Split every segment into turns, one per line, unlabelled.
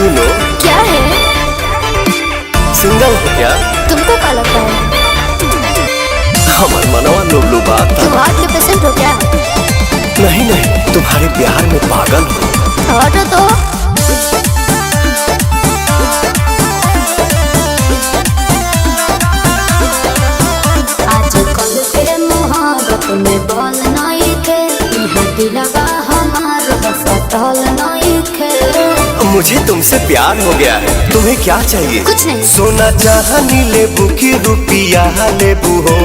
सुनो।
क्या है?
सिंगल हो क्या?
तुमको क्या लगता है?
हमार मनवा लुबलुबाता।
तुम हार्ट के पेशेंट हो क्या?
नहीं नहीं, तुम्हारे प्यार में पागल हो।
हटो तो। आजकल के मोहब्बत में बल नहीं थे, यहाँ दिलवा हमार बसतल नहीं थे।
मुझे तुमसे प्यार हो गया है, तुम्हें क्या चाहिए?
कुछ नहीं।
सोना चाहनी लेबू की रुपिया लेबू हो,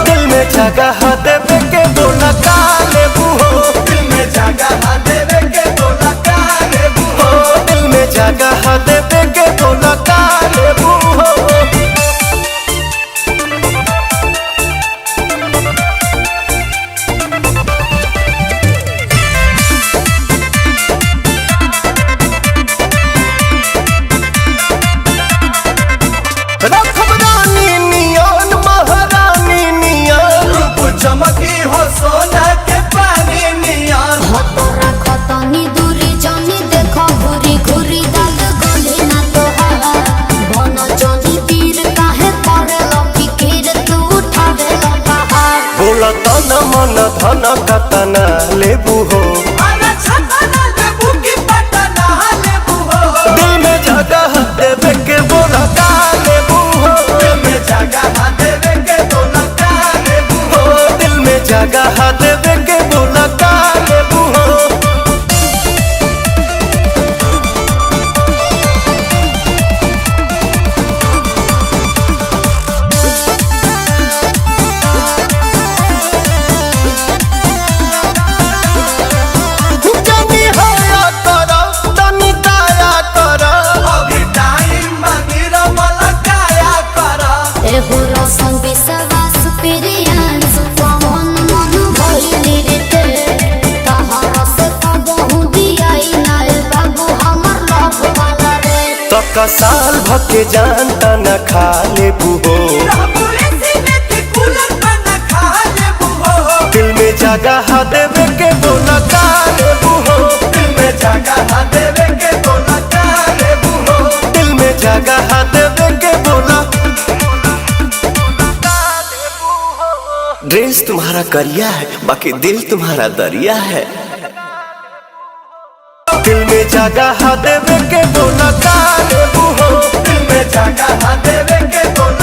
दिल में जगह देवे के बोला का लेबू हो, दिल में जगह देवे के बोला का लेबू हो, दिल में जगह देवे के बोला का लेबू हो।
चमकी हो सोना के पानी नियन।
खतनी दूरी जानी देखो घुरी घुरी दाग गले ना तोहार बन जानी पीर काहे करे लकी खीर तू उठावे लपहार।
बोला तन मन धन कतना लेबू हो,
अरे छतना लेबू की पटना लेबू हो,
दिल में जगह देवे के बोला का लेबू हो,
दिल में जगह देवे के बोला का लेबू हो,
दिल में जगह देवे के बोला का लेबू हो।
एहो रसन विश्वास प्रियान सुपवन मन भइली रे तहरा से कबहू दियाई नाल बाबू हमर लव वाला रे।
तका साल भके जानता न खा लेबू हो, दिल में जगह देवे के बोला का लेबू हो,
दिल में जगह देवे के बोला का लेबू हो,
दिल में जगह देवे के बोला। ड्रेस तुम्हारा करिया है, बाकी दिल तुम्हारा दरिया है, दिल में जगह देवे के बोला का लेबू हो,
दिल में जगह देवे के बोला